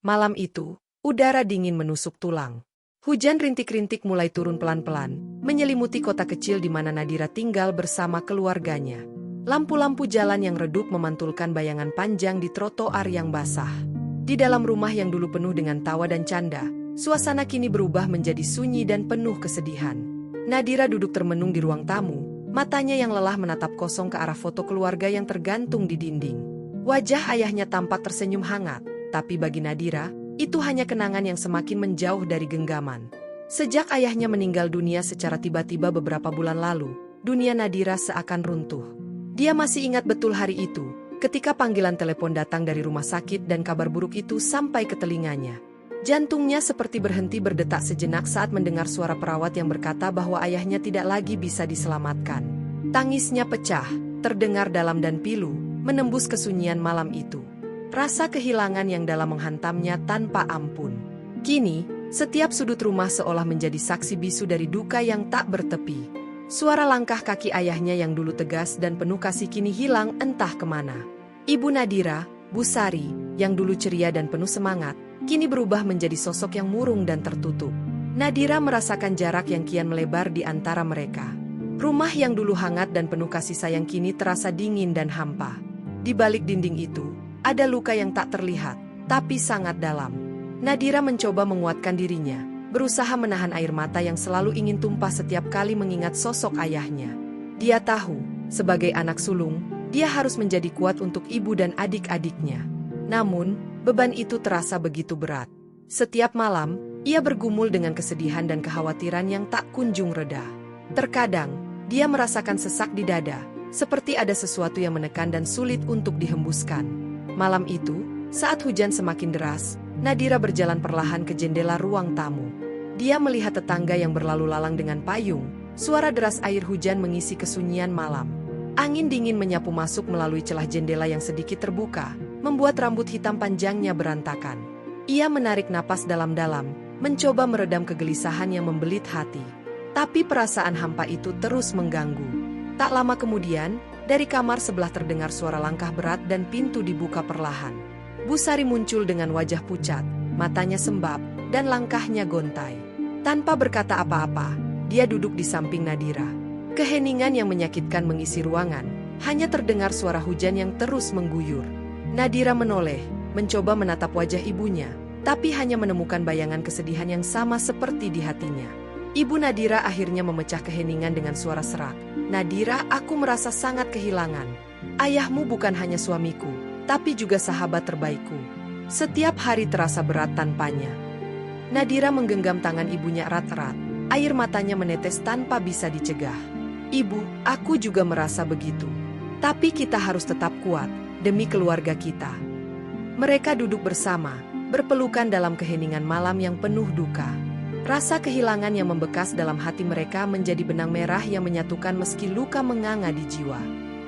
Malam itu, udara dingin menusuk tulang. Hujan rintik-rintik mulai turun pelan-pelan, menyelimuti kota kecil di mana Nadira tinggal bersama keluarganya. Lampu-lampu jalan yang redup memantulkan bayangan panjang di trotoar yang basah. Di dalam rumah yang dulu penuh dengan tawa dan canda, suasana kini berubah menjadi sunyi dan penuh kesedihan. Nadira duduk termenung di ruang tamu, matanya yang lelah menatap kosong ke arah foto keluarga yang tergantung di dinding. Wajah ayahnya tampak tersenyum hangat, tapi bagi Nadira, itu hanya kenangan yang semakin menjauh dari genggaman. Sejak ayahnya meninggal dunia secara tiba-tiba beberapa bulan lalu, dunia Nadira seakan runtuh. Dia masih ingat betul hari itu, ketika panggilan telepon datang dari rumah sakit dan kabar buruk itu sampai ke telinganya. Jantungnya seperti berhenti berdetak sejenak saat mendengar suara perawat yang berkata bahwa ayahnya tidak lagi bisa diselamatkan. Tangisnya pecah, terdengar dalam dan pilu, menembus kesunyian malam itu. Rasa kehilangan yang dalam menghantamnya tanpa ampun. Kini, setiap sudut rumah seolah menjadi saksi bisu dari duka yang tak bertepi. Suara langkah kaki ayahnya yang dulu tegas dan penuh kasih kini hilang entah kemana. Ibu Nadira, Bu Sari, yang dulu ceria dan penuh semangat, kini berubah menjadi sosok yang murung dan tertutup. Nadira merasakan jarak yang kian melebar di antara mereka. Rumah yang dulu hangat dan penuh kasih sayang kini terasa dingin dan hampa. Di balik dinding itu, ada luka yang tak terlihat, tapi sangat dalam. Nadira mencoba menguatkan dirinya, berusaha menahan air mata yang selalu ingin tumpah setiap kali mengingat sosok ayahnya. Dia tahu, sebagai anak sulung, dia harus menjadi kuat untuk ibu dan adik-adiknya. Namun, beban itu terasa begitu berat. Setiap malam, ia bergumul dengan kesedihan dan kekhawatiran yang tak kunjung reda. Terkadang, dia merasakan sesak di dada, seperti ada sesuatu yang menekan dan sulit untuk dihembuskan. Malam itu, saat hujan semakin deras, Nadira berjalan perlahan ke jendela ruang tamu. Dia melihat tetangga yang berlalu lalang dengan payung, suara deras air hujan mengisi kesunyian malam. Angin dingin menyapu masuk melalui celah jendela yang sedikit terbuka, membuat rambut hitam panjangnya berantakan. Ia menarik napas dalam-dalam, mencoba meredam kegelisahan yang membelit hati. Tapi perasaan hampa itu terus mengganggu. Tak lama kemudian, dari kamar sebelah terdengar suara langkah berat dan pintu dibuka perlahan. Bu Sari muncul dengan wajah pucat, matanya sembab, dan langkahnya gontai. Tanpa berkata apa-apa, dia duduk di samping Nadira. Keheningan yang menyakitkan mengisi ruangan, hanya terdengar suara hujan yang terus mengguyur. Nadira menoleh, mencoba menatap wajah ibunya, tapi hanya menemukan bayangan kesedihan yang sama seperti di hatinya. Ibu Nadira akhirnya memecah keheningan dengan suara serak. Nadira, aku merasa sangat kehilangan. Ayahmu bukan hanya suamiku, tapi juga sahabat terbaikku. Setiap hari terasa berat tanpanya. Nadira menggenggam tangan ibunya erat-erat. Air matanya menetes tanpa bisa dicegah. Ibu, aku juga merasa begitu. Tapi kita harus tetap kuat, demi keluarga kita. Mereka duduk bersama, berpelukan dalam keheningan malam yang penuh duka. Rasa kehilangan yang membekas dalam hati mereka menjadi benang merah yang menyatukan meski luka menganga di jiwa.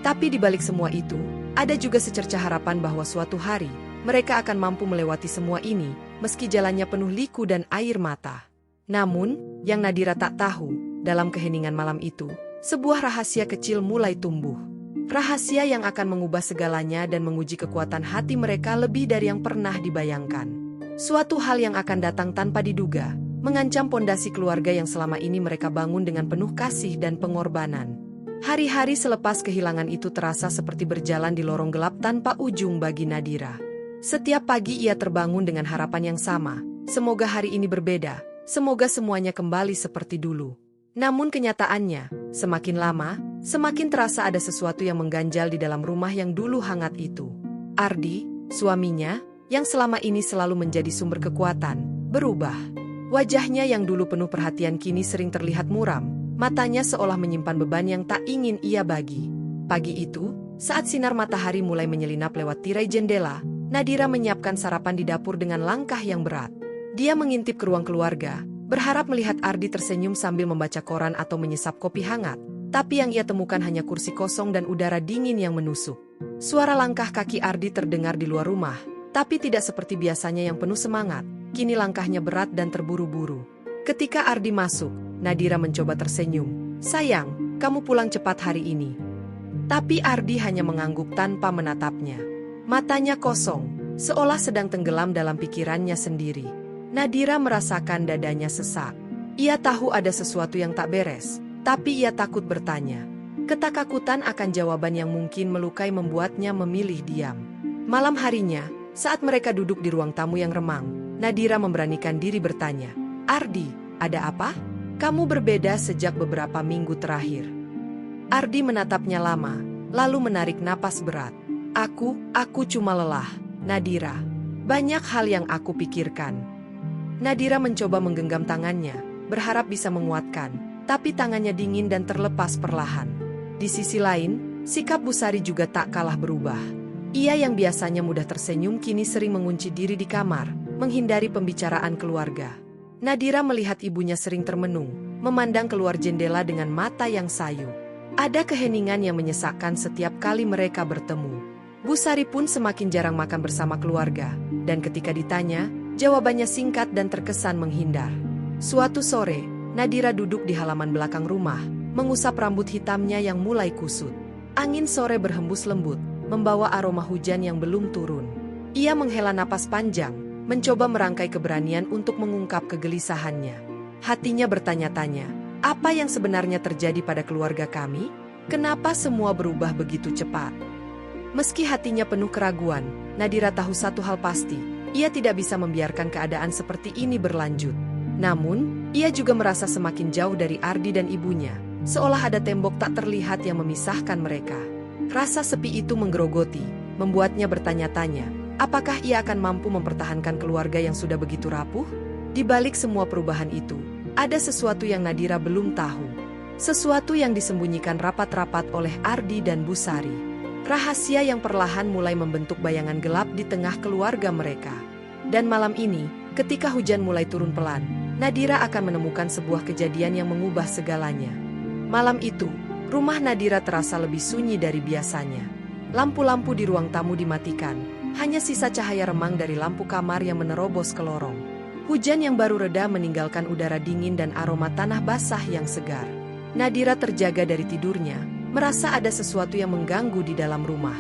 Tapi di balik semua itu, ada juga secercah harapan bahwa suatu hari, mereka akan mampu melewati semua ini, meski jalannya penuh liku dan air mata. Namun, yang Nadira tak tahu, dalam keheningan malam itu, sebuah rahasia kecil mulai tumbuh. Rahasia yang akan mengubah segalanya dan menguji kekuatan hati mereka lebih dari yang pernah dibayangkan. Suatu hal yang akan datang tanpa diduga, mengancam pondasi keluarga yang selama ini mereka bangun dengan penuh kasih dan pengorbanan. Hari-hari selepas kehilangan itu terasa seperti berjalan di lorong gelap tanpa ujung bagi Nadira. Setiap pagi ia terbangun dengan harapan yang sama, semoga hari ini berbeda, semoga semuanya kembali seperti dulu. Namun kenyataannya, semakin lama, semakin terasa ada sesuatu yang mengganjal di dalam rumah yang dulu hangat itu. Ardi, suaminya, yang selama ini selalu menjadi sumber kekuatan, berubah. Wajahnya yang dulu penuh perhatian kini sering terlihat muram, matanya seolah menyimpan beban yang tak ingin ia bagi. Pagi itu, saat sinar matahari mulai menyelinap lewat tirai jendela, Nadira menyiapkan sarapan di dapur dengan langkah yang berat. Dia mengintip ke ruang keluarga, berharap melihat Ardi tersenyum sambil membaca koran atau menyesap kopi hangat, tapi yang ia temukan hanya kursi kosong dan udara dingin yang menusuk. Suara langkah kaki Ardi terdengar di luar rumah, tapi tidak seperti biasanya yang penuh semangat. Kini langkahnya berat dan terburu-buru. Ketika Ardi masuk, Nadira mencoba tersenyum. Sayang, kamu pulang cepat hari ini. Tapi Ardi hanya mengangguk tanpa menatapnya. Matanya kosong, seolah sedang tenggelam dalam pikirannya sendiri. Nadira merasakan dadanya sesak. Ia tahu ada sesuatu yang tak beres, tapi ia takut bertanya. Ketakutan akan jawaban yang mungkin melukai membuatnya memilih diam. Malam harinya, saat mereka duduk di ruang tamu yang remang, Nadira memberanikan diri bertanya, "Ardi, ada apa? Kamu berbeda sejak beberapa minggu terakhir." Ardi menatapnya lama, lalu menarik napas berat. Aku cuma lelah, Nadira. Banyak hal yang aku pikirkan." Nadira mencoba menggenggam tangannya, berharap bisa menguatkan, tapi tangannya dingin dan terlepas perlahan. Di sisi lain, sikap Busari juga tak kalah berubah. Ia yang biasanya mudah tersenyum kini sering mengunci diri di kamar, menghindari pembicaraan keluarga. Nadira melihat ibunya sering termenung, memandang keluar jendela dengan mata yang sayu. Ada keheningan yang menyesakkan setiap kali mereka bertemu. Busari pun semakin jarang makan bersama keluarga, dan ketika ditanya, jawabannya singkat dan terkesan menghindar. Suatu sore, Nadira duduk di halaman belakang rumah, mengusap rambut hitamnya yang mulai kusut. Angin sore berhembus lembut, membawa aroma hujan yang belum turun. Ia menghela napas panjang, mencoba merangkai keberanian untuk mengungkap kegelisahannya. Hatinya bertanya-tanya, apa yang sebenarnya terjadi pada keluarga kami? Kenapa semua berubah begitu cepat? Meski hatinya penuh keraguan, Nadira tahu satu hal pasti, ia tidak bisa membiarkan keadaan seperti ini berlanjut. Namun, ia juga merasa semakin jauh dari Ardi dan ibunya, seolah ada tembok tak terlihat yang memisahkan mereka. Rasa sepi itu menggerogoti, membuatnya bertanya-tanya, apakah ia akan mampu mempertahankan keluarga yang sudah begitu rapuh? Di balik semua perubahan itu, ada sesuatu yang Nadira belum tahu. Sesuatu yang disembunyikan rapat-rapat oleh Ardi dan Busari. Rahasia yang perlahan mulai membentuk bayangan gelap di tengah keluarga mereka. Dan malam ini, ketika hujan mulai turun pelan, Nadira akan menemukan sebuah kejadian yang mengubah segalanya. Malam itu, rumah Nadira terasa lebih sunyi dari biasanya. Lampu-lampu di ruang tamu dimatikan, hanya sisa cahaya remang dari lampu kamar yang menerobos ke lorong. Hujan yang baru reda meninggalkan udara dingin dan aroma tanah basah yang segar. Nadira terjaga dari tidurnya, merasa ada sesuatu yang mengganggu di dalam rumah.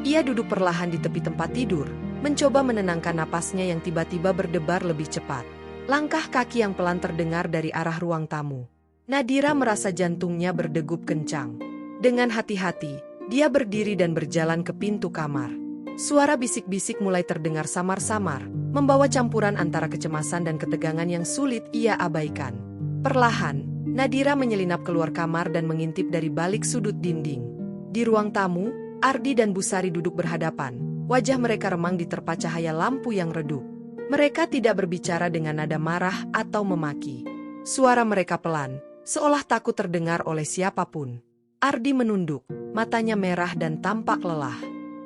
Ia duduk perlahan di tepi tempat tidur, mencoba menenangkan napasnya yang tiba-tiba berdebar lebih cepat. Langkah kaki yang pelan terdengar dari arah ruang tamu. Nadira merasa jantungnya berdegup kencang. Dengan hati-hati, dia berdiri dan berjalan ke pintu kamar. Suara bisik-bisik mulai terdengar samar-samar, membawa campuran antara kecemasan dan ketegangan yang sulit ia abaikan. Perlahan, Nadira menyelinap keluar kamar dan mengintip dari balik sudut dinding. Di ruang tamu, Ardi dan Busari duduk berhadapan. Wajah mereka remang diterpa cahaya lampu yang redup. Mereka tidak berbicara dengan nada marah atau memaki. Suara mereka pelan, seolah takut terdengar oleh siapapun. Ardi menunduk, matanya merah dan tampak lelah.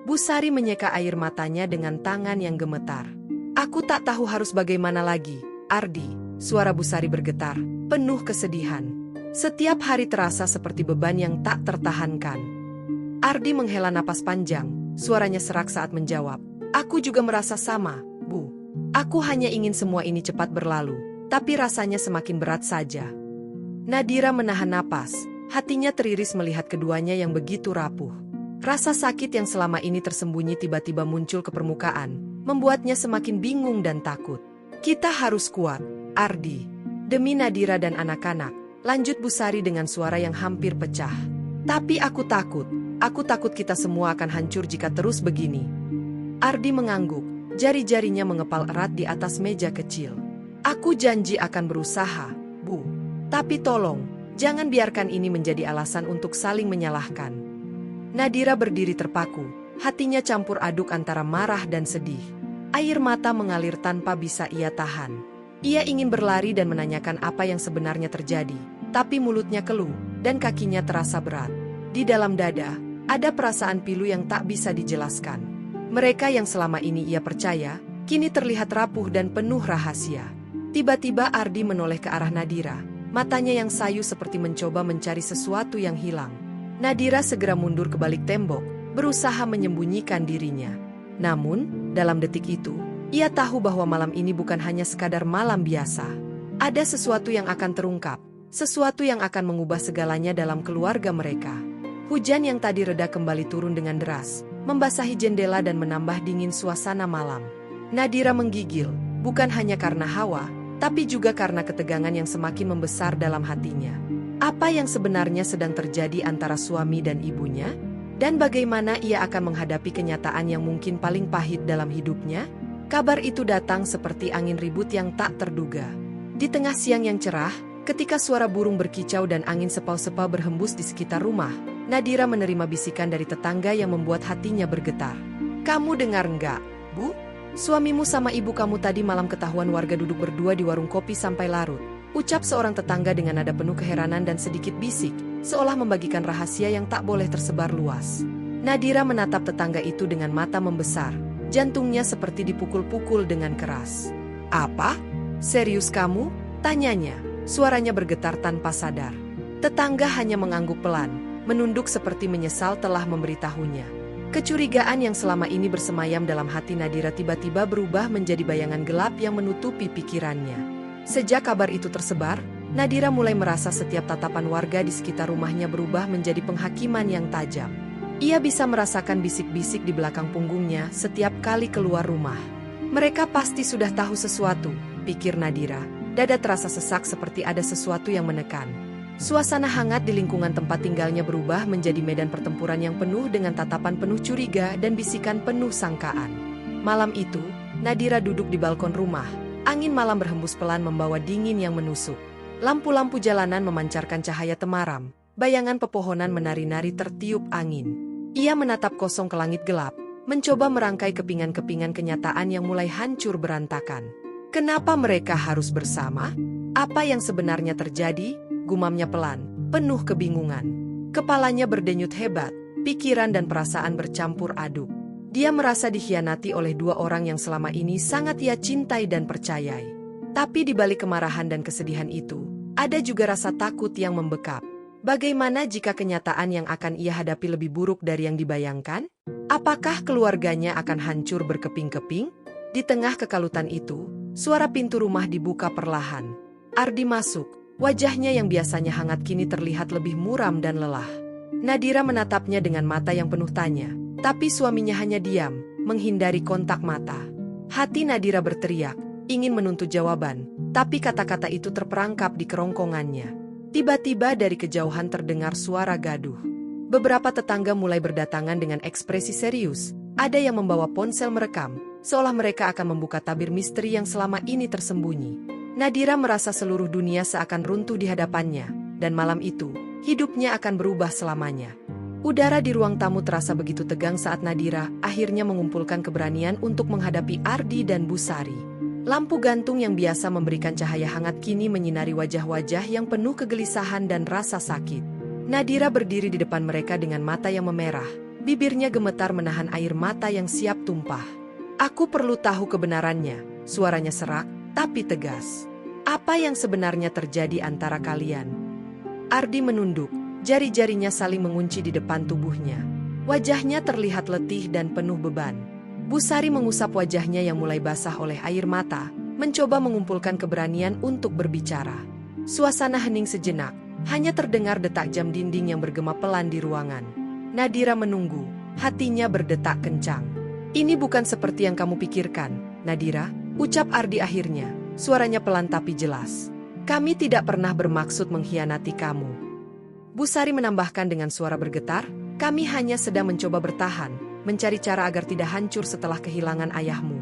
Busari menyeka air matanya dengan tangan yang gemetar. "Aku tak tahu harus bagaimana lagi, Ardi," suara Busari bergetar, penuh kesedihan. Setiap hari terasa seperti beban yang tak tertahankan. Ardi menghela napas panjang, suaranya serak saat menjawab, "Aku juga merasa sama, Bu. Aku hanya ingin semua ini cepat berlalu, tapi rasanya semakin berat saja." Nadira menahan napas, hatinya teriris melihat keduanya yang begitu rapuh. Rasa sakit yang selama ini tersembunyi tiba-tiba muncul ke permukaan, membuatnya semakin bingung dan takut. "Kita harus kuat, Ardi. Demi Nadira dan anak-anak," lanjut Busari dengan suara yang hampir pecah. "Tapi aku takut kita semua akan hancur jika terus begini." Ardi mengangguk, jari-jarinya mengepal erat di atas meja kecil. "Aku janji akan berusaha, Bu. Tapi tolong, jangan biarkan ini menjadi alasan untuk saling menyalahkan." Nadira berdiri terpaku, hatinya campur aduk antara marah dan sedih. Air mata mengalir tanpa bisa ia tahan. Ia ingin berlari dan menanyakan apa yang sebenarnya terjadi, tapi mulutnya keluh, dan kakinya terasa berat. Di dalam dada, ada perasaan pilu yang tak bisa dijelaskan. Mereka yang selama ini ia percaya, kini terlihat rapuh dan penuh rahasia. Tiba-tiba Ardi menoleh ke arah Nadira, matanya yang sayu seperti mencoba mencari sesuatu yang hilang. Nadira segera mundur ke balik tembok, berusaha menyembunyikan dirinya. Namun, dalam detik itu, ia tahu bahwa malam ini bukan hanya sekadar malam biasa. Ada sesuatu yang akan terungkap, sesuatu yang akan mengubah segalanya dalam keluarga mereka. Hujan yang tadi reda kembali turun dengan deras, membasahi jendela dan menambah dingin suasana malam. Nadira menggigil, bukan hanya karena hawa, tapi juga karena ketegangan yang semakin membesar dalam hatinya. Apa yang sebenarnya sedang terjadi antara suami dan ibunya? Dan bagaimana ia akan menghadapi kenyataan yang mungkin paling pahit dalam hidupnya? Kabar itu datang seperti angin ribut yang tak terduga. Di tengah siang yang cerah, ketika suara burung berkicau dan angin sepau-sepau berhembus di sekitar rumah, Nadira menerima bisikan dari tetangga yang membuat hatinya bergetar. "Kamu dengar nggak, Bu? Suamimu sama ibu kamu tadi malam ketahuan warga duduk berdua di warung kopi sampai larut," ucap seorang tetangga dengan nada penuh keheranan dan sedikit bisik, seolah membagikan rahasia yang tak boleh tersebar luas. Nadira menatap tetangga itu dengan mata membesar, jantungnya seperti dipukul-pukul dengan keras. "Apa? Serius kamu?" tanyanya, suaranya bergetar tanpa sadar. Tetangga hanya mengangguk pelan, menunduk seperti menyesal telah memberitahunya. Kecurigaan yang selama ini bersemayam dalam hati Nadira tiba-tiba berubah menjadi bayangan gelap yang menutupi pikirannya. Sejak kabar itu tersebar, Nadira mulai merasa setiap tatapan warga di sekitar rumahnya berubah menjadi penghakiman yang tajam. Ia bisa merasakan bisik-bisik di belakang punggungnya setiap kali keluar rumah. Mereka pasti sudah tahu sesuatu, pikir Nadira. Dada terasa sesak seperti ada sesuatu yang menekan. Suasana hangat di lingkungan tempat tinggalnya berubah menjadi medan pertempuran yang penuh dengan tatapan penuh curiga dan bisikan penuh sangkaan. Malam itu, Nadira duduk di balkon rumah. Angin malam berhembus pelan membawa dingin yang menusuk. Lampu-lampu jalanan memancarkan cahaya temaram. Bayangan pepohonan menari-nari tertiup angin. Ia menatap kosong ke langit gelap, mencoba merangkai kepingan-kepingan kenyataan yang mulai hancur berantakan. Kenapa mereka harus bersama? Apa yang sebenarnya terjadi? Gumamnya pelan, penuh kebingungan. Kepalanya berdenyut hebat, pikiran dan perasaan bercampur aduk. Dia merasa dikhianati oleh dua orang yang selama ini sangat ia cintai dan percayai. Tapi di balik kemarahan dan kesedihan itu, ada juga rasa takut yang membekap. Bagaimana jika kenyataan yang akan ia hadapi lebih buruk dari yang dibayangkan? Apakah keluarganya akan hancur berkeping-keping? Di tengah kekalutan itu, suara pintu rumah dibuka perlahan. Ardi masuk. Wajahnya yang biasanya hangat kini terlihat lebih muram dan lelah. Nadira menatapnya dengan mata yang penuh tanya, tapi suaminya hanya diam, menghindari kontak mata. Hati Nadira berteriak, ingin menuntut jawaban, tapi kata-kata itu terperangkap di kerongkongannya. Tiba-tiba dari kejauhan terdengar suara gaduh. Beberapa tetangga mulai berdatangan dengan ekspresi serius. Ada yang membawa ponsel merekam, seolah mereka akan membuka tabir misteri yang selama ini tersembunyi. Nadira merasa seluruh dunia seakan runtuh di hadapannya, dan malam itu, hidupnya akan berubah selamanya. Udara di ruang tamu terasa begitu tegang saat Nadira akhirnya mengumpulkan keberanian untuk menghadapi Ardi dan Busari. Lampu gantung yang biasa memberikan cahaya hangat kini menyinari wajah-wajah yang penuh kegelisahan dan rasa sakit. Nadira berdiri di depan mereka dengan mata yang memerah, bibirnya gemetar menahan air mata yang siap tumpah. "Aku perlu tahu kebenarannya," suaranya serak, tapi tegas. "Apa yang sebenarnya terjadi antara kalian?" Ardi menunduk, jari-jarinya saling mengunci di depan tubuhnya. Wajahnya terlihat letih dan penuh beban. Busari mengusap wajahnya yang mulai basah oleh air mata, mencoba mengumpulkan keberanian untuk berbicara. Suasana hening sejenak, hanya terdengar detak jam dinding yang bergema pelan di ruangan. Nadira menunggu, hatinya berdetak kencang. "Ini bukan seperti yang kamu pikirkan, Nadira," ucap Ardi akhirnya, suaranya pelan tapi jelas. "Kami tidak pernah bermaksud mengkhianati kamu." Busari menambahkan dengan suara bergetar, "Kami hanya sedang mencoba bertahan, mencari cara agar tidak hancur setelah kehilangan ayahmu."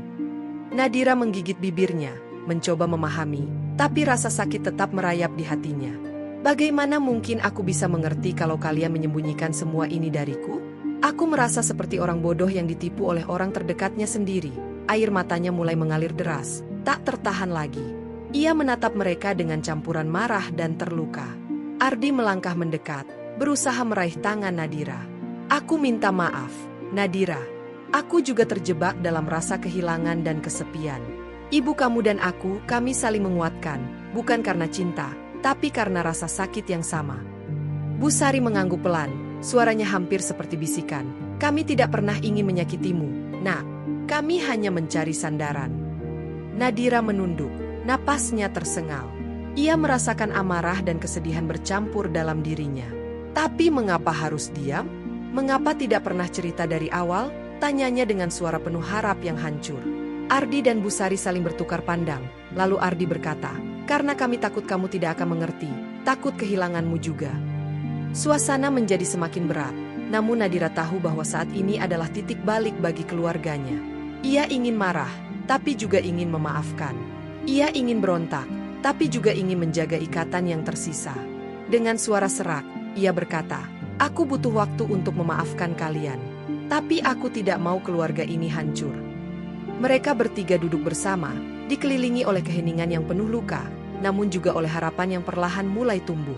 Nadira menggigit bibirnya, mencoba memahami, tapi rasa sakit tetap merayap di hatinya. "Bagaimana mungkin aku bisa mengerti kalau kalian menyembunyikan semua ini dariku? Aku merasa seperti orang bodoh yang ditipu oleh orang terdekatnya sendiri." Air matanya mulai mengalir deras, tak tertahan lagi. Ia menatap mereka dengan campuran marah dan terluka. Ardi melangkah mendekat, berusaha meraih tangan Nadira. "Aku minta maaf, Nadira. Aku juga terjebak dalam rasa kehilangan dan kesepian. Ibu kamu dan aku, kami saling menguatkan, bukan karena cinta, tapi karena rasa sakit yang sama." Busari mengangguk pelan, suaranya hampir seperti bisikan. "Kami tidak pernah ingin menyakitimu, Nak. Kami hanya mencari sandaran." Nadira menunduk, napasnya tersengal. Ia merasakan amarah dan kesedihan bercampur dalam dirinya. Tapi mengapa harus diam? Mengapa tidak pernah cerita dari awal? Tanyanya dengan suara penuh harap yang hancur. Ardi dan Busari saling bertukar pandang, lalu Ardi berkata, "Karena kami takut kamu tidak akan mengerti, takut kehilanganmu juga." Suasana menjadi semakin berat, namun Nadira tahu bahwa saat ini adalah titik balik bagi keluarganya. Ia ingin marah, tapi juga ingin memaafkan. Ia ingin berontak, tapi juga ingin menjaga ikatan yang tersisa. Dengan suara serak, ia berkata, "Aku butuh waktu untuk memaafkan kalian. Tapi aku tidak mau keluarga ini hancur." Mereka bertiga duduk bersama, dikelilingi oleh keheningan yang penuh luka, namun juga oleh harapan yang perlahan mulai tumbuh.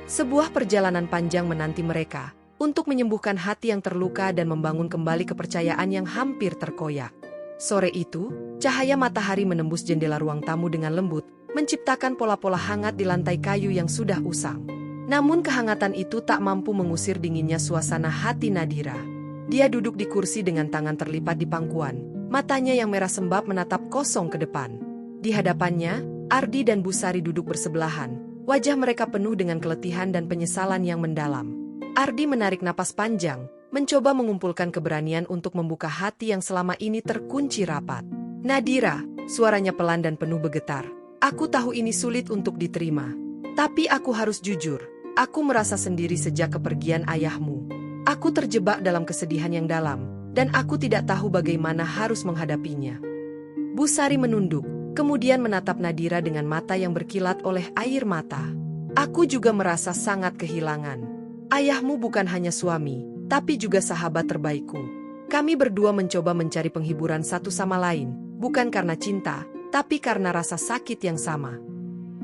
Sebuah perjalanan panjang menanti mereka, untuk menyembuhkan hati yang terluka dan membangun kembali kepercayaan yang hampir terkoyak. Sore itu, cahaya matahari menembus jendela ruang tamu dengan lembut, menciptakan pola-pola hangat di lantai kayu yang sudah usang. Namun kehangatan itu tak mampu mengusir dinginnya suasana hati Nadira. Dia duduk di kursi dengan tangan terlipat di pangkuan. Matanya yang merah sembab menatap kosong ke depan. Di hadapannya, Ardi dan Busari duduk bersebelahan. Wajah mereka penuh dengan keletihan dan penyesalan yang mendalam. Ardi menarik napas panjang, mencoba mengumpulkan keberanian untuk membuka hati yang selama ini terkunci rapat. "Nadira," suaranya pelan dan penuh bergetar. "Aku tahu ini sulit untuk diterima. Tapi aku harus jujur, aku merasa sendiri sejak kepergian ayahmu. Aku terjebak dalam kesedihan yang dalam. Dan aku tidak tahu bagaimana harus menghadapinya." Busari menunduk, kemudian menatap Nadira dengan mata yang berkilat oleh air mata. "Aku juga merasa sangat kehilangan. Ayahmu bukan hanya suami, tapi juga sahabat terbaikku. Kami berdua mencoba mencari penghiburan satu sama lain, bukan karena cinta, tapi karena rasa sakit yang sama."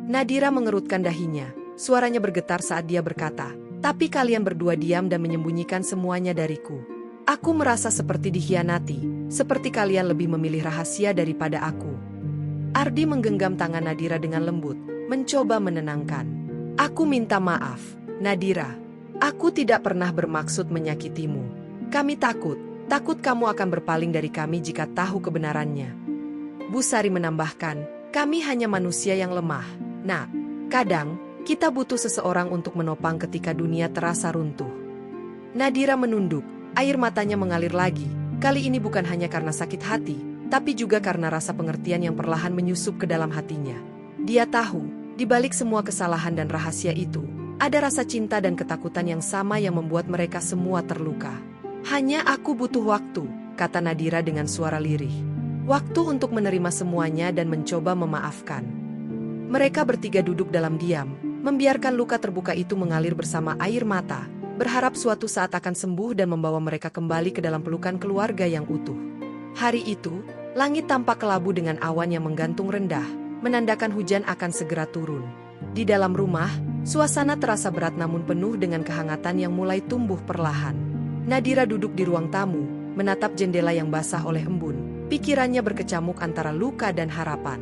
Nadira mengerutkan dahinya, suaranya bergetar saat dia berkata, "Tapi kalian berdua diam dan menyembunyikan semuanya dariku. Aku merasa seperti dikhianati, seperti kalian lebih memilih rahasia daripada aku." Ardi menggenggam tangan Nadira dengan lembut, mencoba menenangkan. "Aku minta maaf, Nadira. Aku tidak pernah bermaksud menyakitimu. Kami takut kamu akan berpaling dari kami jika tahu kebenarannya." Busari menambahkan, "Kami hanya manusia yang lemah. Nah, kadang kita butuh seseorang untuk menopang ketika dunia terasa runtuh." Nadira menunduk. Air matanya mengalir lagi, kali ini bukan hanya karena sakit hati, tapi juga karena rasa pengertian yang perlahan menyusup ke dalam hatinya. Dia tahu, di balik semua kesalahan dan rahasia itu, ada rasa cinta dan ketakutan yang sama yang membuat mereka semua terluka. "Hanya aku butuh waktu," kata Nadira dengan suara lirih. "Waktu untuk menerima semuanya dan mencoba memaafkan." Mereka bertiga duduk dalam diam, membiarkan luka terbuka itu mengalir bersama air mata, berharap suatu saat akan sembuh dan membawa mereka kembali ke dalam pelukan keluarga yang utuh. Hari itu, langit tampak kelabu dengan awan yang menggantung rendah, menandakan hujan akan segera turun. Di dalam rumah, suasana terasa berat namun penuh dengan kehangatan yang mulai tumbuh perlahan. Nadira duduk di ruang tamu, menatap jendela yang basah oleh embun, pikirannya berkecamuk antara luka dan harapan.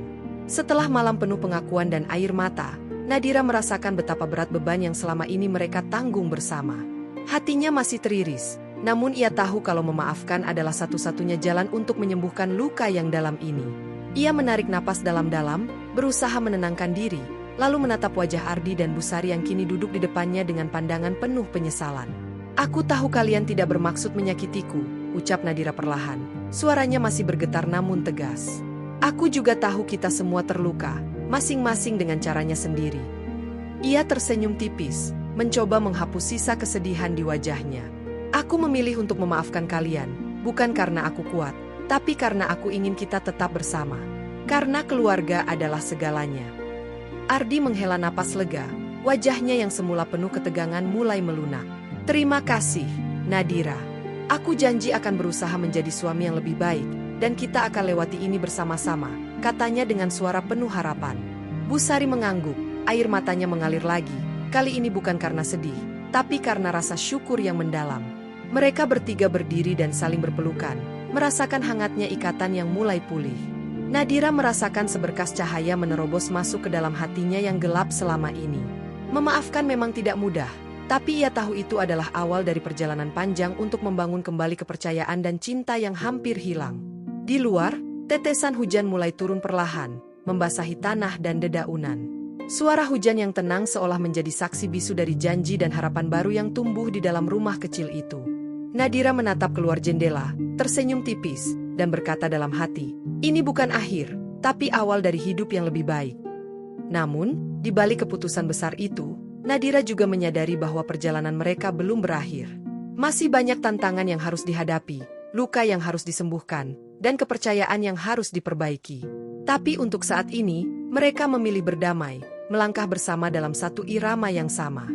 Setelah malam penuh pengakuan dan air mata, Nadira merasakan betapa berat beban yang selama ini mereka tanggung bersama. Hatinya masih teriris, namun ia tahu kalau memaafkan adalah satu-satunya jalan untuk menyembuhkan luka yang dalam ini. Ia menarik napas dalam-dalam, berusaha menenangkan diri, lalu menatap wajah Ardi dan Busari yang kini duduk di depannya dengan pandangan penuh penyesalan. "Aku tahu kalian tidak bermaksud menyakitiku," ucap Nadira perlahan. Suaranya masih bergetar namun tegas. "Aku juga tahu kita semua terluka, masing-masing dengan caranya sendiri." Ia tersenyum tipis, mencoba menghapus sisa kesedihan di wajahnya. "Aku memilih untuk memaafkan kalian, bukan karena aku kuat, tapi karena aku ingin kita tetap bersama. Karena keluarga adalah segalanya." Ardi menghela napas lega, wajahnya yang semula penuh ketegangan mulai melunak. "Terima kasih, Nadira. Aku janji akan berusaha menjadi suami yang lebih baik, dan kita akan lewati ini bersama-sama," katanya dengan suara penuh harapan. Busari mengangguk, air matanya mengalir lagi, kali ini bukan karena sedih, tapi karena rasa syukur yang mendalam. Mereka bertiga berdiri dan saling berpelukan, merasakan hangatnya ikatan yang mulai pulih. Nadira merasakan seberkas cahaya menerobos masuk ke dalam hatinya yang gelap selama ini. Memaafkan memang tidak mudah, tapi ia tahu itu adalah awal dari perjalanan panjang untuk membangun kembali kepercayaan dan cinta yang hampir hilang. Di luar, tetesan hujan mulai turun perlahan, membasahi tanah dan dedaunan. Suara hujan yang tenang seolah menjadi saksi bisu dari janji dan harapan baru yang tumbuh di dalam rumah kecil itu. Nadira menatap keluar jendela, tersenyum tipis, dan berkata dalam hati, "Ini bukan akhir, tapi awal dari hidup yang lebih baik." Namun, di balik keputusan besar itu, Nadira juga menyadari bahwa perjalanan mereka belum berakhir. Masih banyak tantangan yang harus dihadapi, luka yang harus disembuhkan, dan kepercayaan yang harus diperbaiki. Tapi untuk saat ini, mereka memilih berdamai, melangkah bersama dalam satu irama yang sama.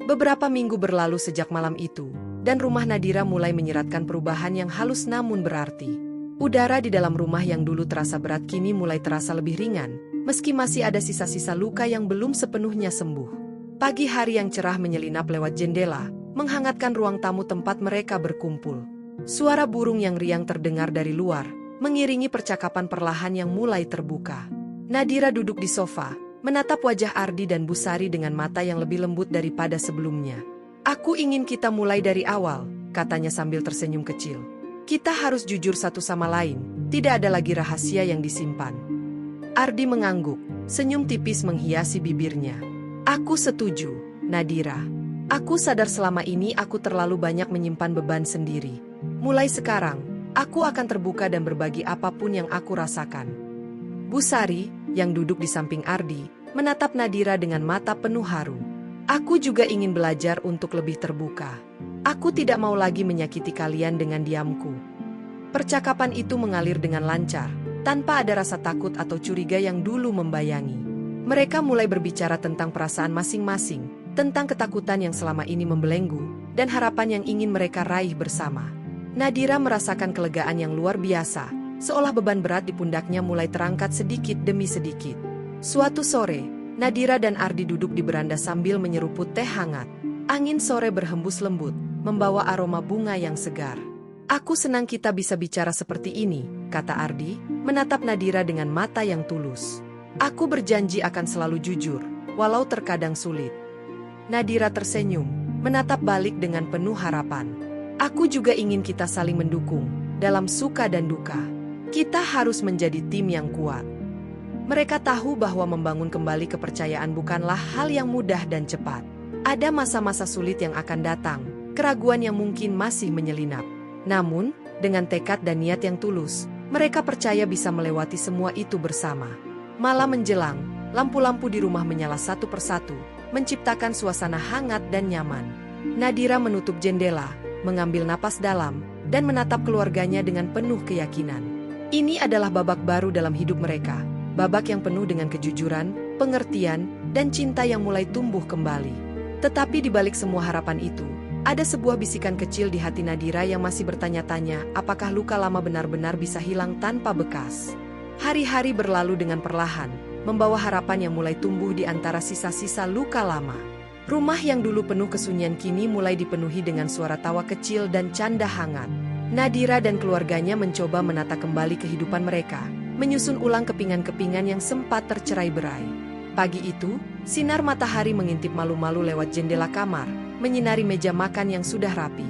Beberapa minggu berlalu sejak malam itu, dan rumah Nadira mulai menyiratkan perubahan yang halus namun berarti. Udara di dalam rumah yang dulu terasa berat kini mulai terasa lebih ringan, meski masih ada sisa-sisa luka yang belum sepenuhnya sembuh. Pagi hari yang cerah menyelinap lewat jendela, menghangatkan ruang tamu tempat mereka berkumpul. Suara burung yang riang terdengar dari luar, mengiringi percakapan perlahan yang mulai terbuka. Nadira duduk di sofa, menatap wajah Ardi dan Busari dengan mata yang lebih lembut daripada sebelumnya. "Aku ingin kita mulai dari awal," katanya sambil tersenyum kecil. "Kita harus jujur satu sama lain, tidak ada lagi rahasia yang disimpan." Ardi mengangguk, senyum tipis menghiasi bibirnya. "Aku setuju, Nadira. Aku sadar selama ini aku terlalu banyak menyimpan beban sendiri. Mulai sekarang, aku akan terbuka dan berbagi apapun yang aku rasakan." Busari, yang duduk di samping Ardi, menatap Nadira dengan mata penuh haru. "Aku juga ingin belajar untuk lebih terbuka. Aku tidak mau lagi menyakiti kalian dengan diamku." Percakapan itu mengalir dengan lancar, tanpa ada rasa takut atau curiga yang dulu membayangi. Mereka mulai berbicara tentang perasaan masing-masing, tentang ketakutan yang selama ini membelenggu, dan harapan yang ingin mereka raih bersama. Nadira merasakan kelegaan yang luar biasa, seolah beban berat di pundaknya mulai terangkat sedikit demi sedikit. Suatu sore, Nadira dan Ardi duduk di beranda sambil menyeruput teh hangat. Angin sore berhembus lembut, membawa aroma bunga yang segar. "Aku senang kita bisa bicara seperti ini," kata Ardi, menatap Nadira dengan mata yang tulus. "Aku berjanji akan selalu jujur, walau terkadang sulit." Nadira tersenyum, menatap balik dengan penuh harapan. "Aku juga ingin kita saling mendukung, dalam suka dan duka. Kita harus menjadi tim yang kuat." Mereka tahu bahwa membangun kembali kepercayaan bukanlah hal yang mudah dan cepat. Ada masa-masa sulit yang akan datang, keraguan yang mungkin masih menyelinap. Namun, dengan tekad dan niat yang tulus, mereka percaya bisa melewati semua itu bersama. Malam menjelang, lampu-lampu di rumah menyala satu persatu, menciptakan suasana hangat dan nyaman. Nadira menutup jendela, mengambil napas dalam, dan menatap keluarganya dengan penuh keyakinan. Ini adalah babak baru dalam hidup mereka. Babak yang penuh dengan kejujuran, pengertian, dan cinta yang mulai tumbuh kembali. Tetapi di balik semua harapan itu, ada sebuah bisikan kecil di hati Nadira yang masih bertanya-tanya, apakah luka lama benar-benar bisa hilang tanpa bekas. Hari-hari berlalu dengan perlahan, membawa harapan yang mulai tumbuh di antara sisa-sisa luka lama. Rumah yang dulu penuh kesunyian kini mulai dipenuhi dengan suara tawa kecil dan canda hangat. Nadira dan keluarganya mencoba menata kembali kehidupan mereka, menyusun ulang kepingan-kepingan yang sempat tercerai-berai. Pagi itu, sinar matahari mengintip malu-malu lewat jendela kamar, menyinari meja makan yang sudah rapi.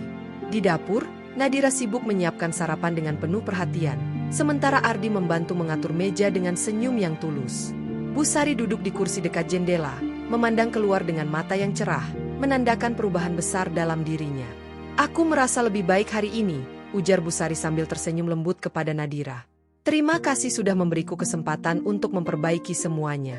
Di dapur, Nadira sibuk menyiapkan sarapan dengan penuh perhatian, sementara Ardi membantu mengatur meja dengan senyum yang tulus. Busari duduk di kursi dekat jendela, memandang keluar dengan mata yang cerah, menandakan perubahan besar dalam dirinya. "Aku merasa lebih baik hari ini," ujar Busari sambil tersenyum lembut kepada Nadira. "Terima kasih sudah memberiku kesempatan untuk memperbaiki semuanya."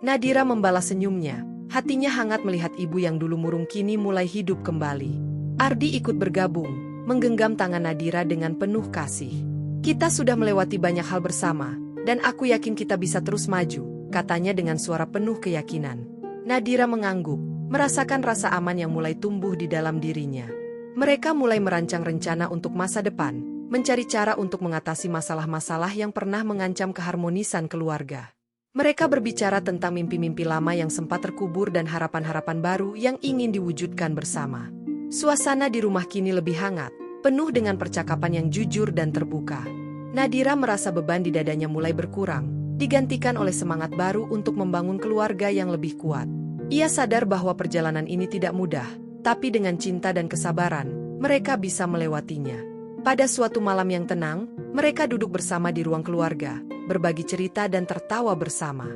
Nadira membalas senyumnya, hatinya hangat melihat ibu yang dulu murung kini mulai hidup kembali. Ardi ikut bergabung, menggenggam tangan Nadira dengan penuh kasih. "Kita sudah melewati banyak hal bersama, dan aku yakin kita bisa terus maju," katanya dengan suara penuh keyakinan. Nadira mengangguk, merasakan rasa aman yang mulai tumbuh di dalam dirinya. Mereka mulai merancang rencana untuk masa depan, mencari cara untuk mengatasi masalah-masalah yang pernah mengancam keharmonisan keluarga. Mereka berbicara tentang mimpi-mimpi lama yang sempat terkubur dan harapan-harapan baru yang ingin diwujudkan bersama. Suasana di rumah kini lebih hangat, penuh dengan percakapan yang jujur dan terbuka. Nadira merasa beban di dadanya mulai berkurang, digantikan oleh semangat baru untuk membangun keluarga yang lebih kuat. Ia sadar bahwa perjalanan ini tidak mudah, tapi dengan cinta dan kesabaran, mereka bisa melewatinya. Pada suatu malam yang tenang, mereka duduk bersama di ruang keluarga, berbagi cerita dan tertawa bersama.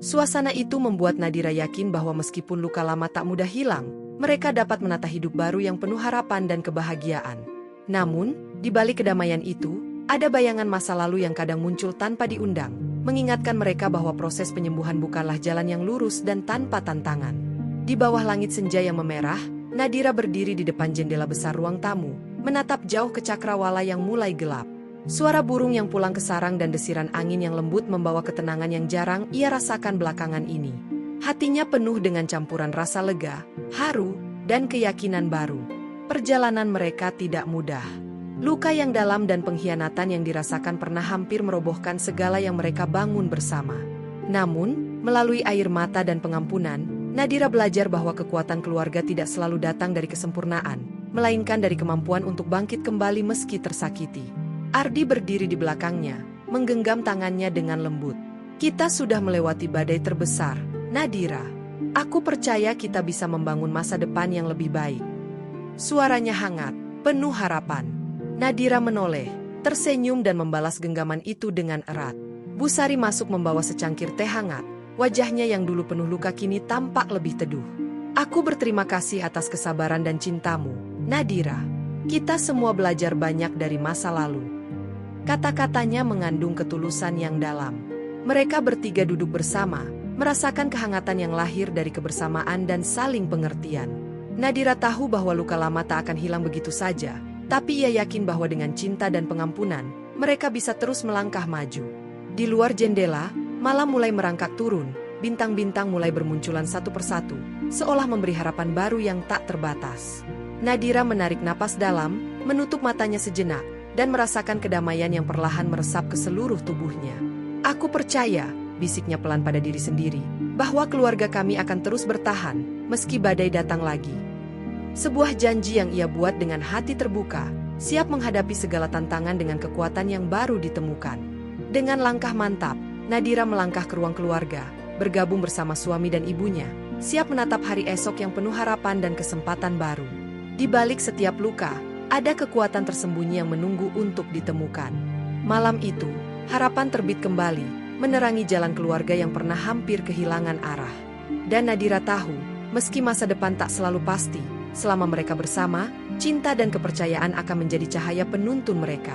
Suasana itu membuat Nadira yakin bahwa meskipun luka lama tak mudah hilang, mereka dapat menata hidup baru yang penuh harapan dan kebahagiaan. Namun, di balik kedamaian itu, ada bayangan masa lalu yang kadang muncul tanpa diundang, mengingatkan mereka bahwa proses penyembuhan bukanlah jalan yang lurus dan tanpa tantangan. Di bawah langit senja yang memerah, Nadira berdiri di depan jendela besar ruang tamu, menatap jauh ke cakrawala yang mulai gelap. Suara burung yang pulang ke sarang dan desiran angin yang lembut membawa ketenangan yang jarang ia rasakan belakangan ini. Hatinya penuh dengan campuran rasa lega, haru, dan keyakinan baru. Perjalanan mereka tidak mudah. Luka yang dalam dan pengkhianatan yang dirasakan pernah hampir merobohkan segala yang mereka bangun bersama. Namun, melalui air mata dan pengampunan, Nadira belajar bahwa kekuatan keluarga tidak selalu datang dari kesempurnaan, melainkan dari kemampuan untuk bangkit kembali meski tersakiti. Ardi berdiri di belakangnya, menggenggam tangannya dengan lembut. Kita sudah melewati badai terbesar, Nadira. Aku percaya kita bisa membangun masa depan yang lebih baik. Suaranya hangat, penuh harapan. Nadira menoleh, tersenyum dan membalas genggaman itu dengan erat. Bu Sari masuk membawa secangkir teh hangat. Wajahnya yang dulu penuh luka kini tampak lebih teduh. Aku berterima kasih atas kesabaran dan cintamu, Nadira. Kita semua belajar banyak dari masa lalu. Kata-katanya mengandung ketulusan yang dalam. Mereka bertiga duduk bersama, merasakan kehangatan yang lahir dari kebersamaan dan saling pengertian. Nadira tahu bahwa luka lama tak akan hilang begitu saja, tapi ia yakin bahwa dengan cinta dan pengampunan, mereka bisa terus melangkah maju. Di luar jendela, malam mulai merangkak turun, bintang-bintang mulai bermunculan satu persatu, seolah memberi harapan baru yang tak terbatas. Nadira menarik napas dalam, menutup matanya sejenak, dan merasakan kedamaian yang perlahan meresap ke seluruh tubuhnya. Aku percaya, bisiknya pelan pada diri sendiri, bahwa keluarga kami akan terus bertahan, meski badai datang lagi. Sebuah janji yang ia buat dengan hati terbuka, siap menghadapi segala tantangan dengan kekuatan yang baru ditemukan. Dengan langkah mantap, Nadira melangkah ke ruang keluarga, bergabung bersama suami dan ibunya, siap menatap hari esok yang penuh harapan dan kesempatan baru. Di balik setiap luka, ada kekuatan tersembunyi yang menunggu untuk ditemukan. Malam itu, harapan terbit kembali, menerangi jalan keluarga yang pernah hampir kehilangan arah. Dan Nadira tahu, meski masa depan tak selalu pasti, selama mereka bersama, cinta dan kepercayaan akan menjadi cahaya penuntun mereka.